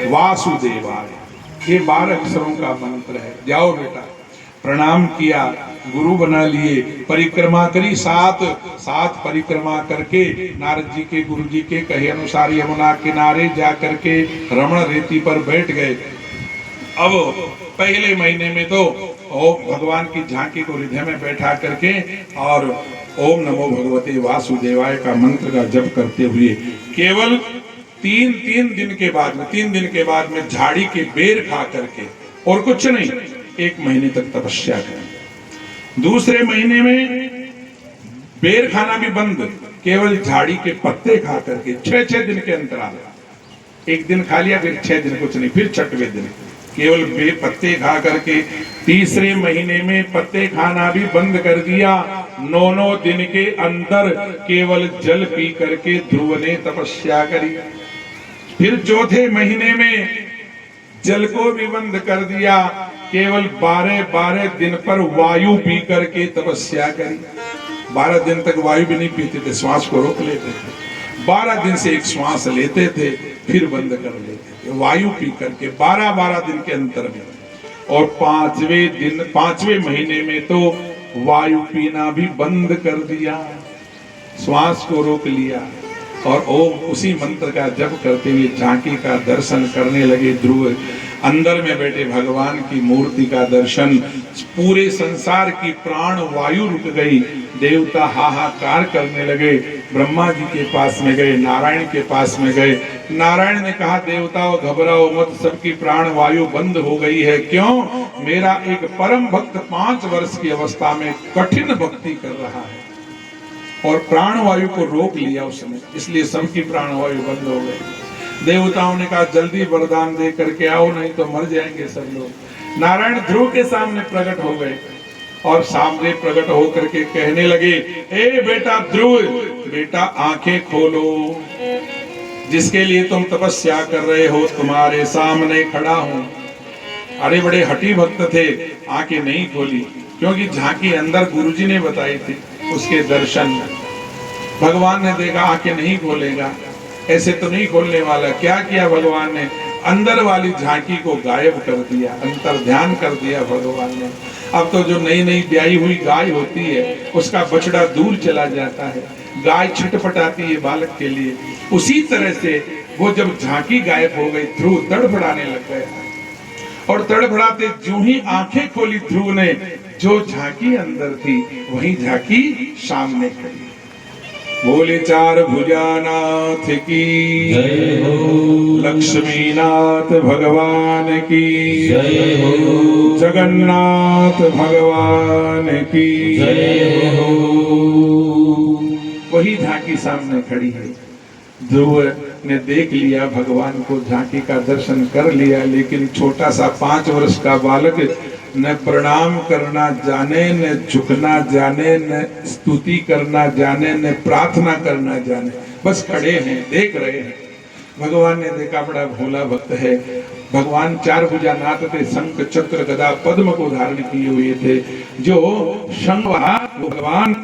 वासुदेवाय। ये 12 अक्षरों का मंत्र है। जाओ बेटा, प्रणाम किया, गुरु बना लिए, परिक्रमा करी, सात परिक्रमा करके नारद जी के गुरु जी के कहे अनुसार यमुना किनारे जा करके रमण रेती पर बैठ गए। अब पहले महीने में तो ओम भगवान की झांकी को हृदय में बैठा करके और ओम नमो भगवते वासुदेवाय का मंत्र का जप करते हुए केवल तीन दिन के बाद में झाड़ी के बेर खा करके और कुछ नहीं, 1 महीने तक तपस्या करें। दूसरे महीने में बेर खाना भी बंद, केवल झाड़ी के पत्ते खा करके 6 दिन के अंतराल, 1 दिन खा लिया, फिर 6 दिन कुछ नहीं, फिर 6वें दिन केवल पत्ते खा करके। तीसरे महीने में पत्ते खाना भी बंद कर दिया। 9 दिन के अंदर केवल जल पी करके ध्रुव ने तपस्या करी। फिर चौथे महीने में जल को भी बंद कर दिया, केवल 12 दिन पर वायु पी करके तपस्या करी। 12 दिन तक वायु भी नहीं पीते थे, श्वास को रोक लेते थे। 12 दिन से एक श्वास लेते थे, फिर बंद कर लेते थे, वायु पी करके 12 दिन के अंतर में। और 5वें महीने में तो वायु पीना भी बंद कर दिया, श्वास को रोक लिया और ओम उसी मंत्र का जप करते हुए झांकी का दर्शन करने लगे। ध्रुव अंदर में बैठे भगवान की मूर्ति का दर्शन, पूरे संसार की प्राण वायु रुक गई। देवता हाहाकार करने लगे। ब्रह्मा जी के पास में गए, नारायण के पास में गए। नारायण ने कहा, देवताओं घबराओ मत, सबकी प्राण वायु बंद हो गई है। क्यों? मेरा एक परम भक्त 5 वर्ष की अवस्था में कठिन भक्ति कर रहा है और प्राण वायु को रोक लिया उसने, इसलिए सबकी प्राण वायु बंद हो गई। देवताओं ने कहा, जल्दी वरदान दे करके आओ, नहीं तो मर जाएंगे सब लोग। नारायण ध्रुव के सामने प्रकट हो गए और सामने प्रकट होकर के कहने लगे, ए बेटा ध्रुव, बेटा आंखें खोलो, जिसके लिए तुम तपस्या कर रहे हो तुम्हारे सामने खड़ा हूं। अरे बड़े हठी भक्त थे, आंखें नहीं खोली, क्योंकि झांकी अंदर गुरुजी ने बताई थी। उसके दर्शन भगवान ने देखा, आंखें नहीं खोलेगा, ऐसे तो नहीं खोलने वाला। क्या किया भगवान ने? अंदर वाली झांकी को गायब कर दिया, अंतर ध्यान कर दिया भगवान ने। अब तो जो नई ब्याई हुई गाय होती है, उसका बछड़ा दूर चला जाता है, गाय छटपटाती है बालक के लिए। उसी तरह से वो जब झांकी गायब हो गई, ध्रुव तड़फड़ाने लग गया और तड़फड़ाते जो ही आंखें खोली ध्रुव ने, जो झांकी अंदर थी वही झांकी सामने खड़ी। बोले 4 भुजानाथ की जय हो, लक्ष्मीनाथ भगवान की जय हो, जगन्नाथ भगवान की जय हो। वही झांकी सामने खड़ी है। ध्रुव ने देख लिया भगवान को, झांकी का दर्शन कर लिया, लेकिन छोटा सा 5 वर्ष का बालक न प्रणाम करना जाने, न झुकना जाने, न स्तुति करना जाने, न प्रार्थना करना जाने, बस खड़े हैं, देख रहे हैं। भगवान ने देखा बड़ा भोला भक्त है। भगवान 4 भुजानाथ थे, शंख चक्र गदा पद्म को धारण किए हुए थे। जो शंख भगवान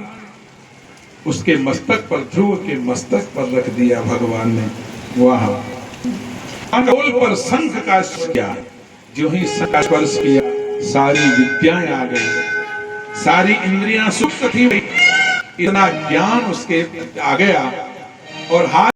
उसके मस्तक पर, ध्रुव के मस्तक पर रख दिया भगवान ने। वहां अंगोल पर शंख का स्पर्श किया, जो ही शंख का स्पर्श किया सारी विद्याएं आ गई, सारी इंद्रियां सुप्त थी, इतना ज्ञान उसके आ गया और हाथ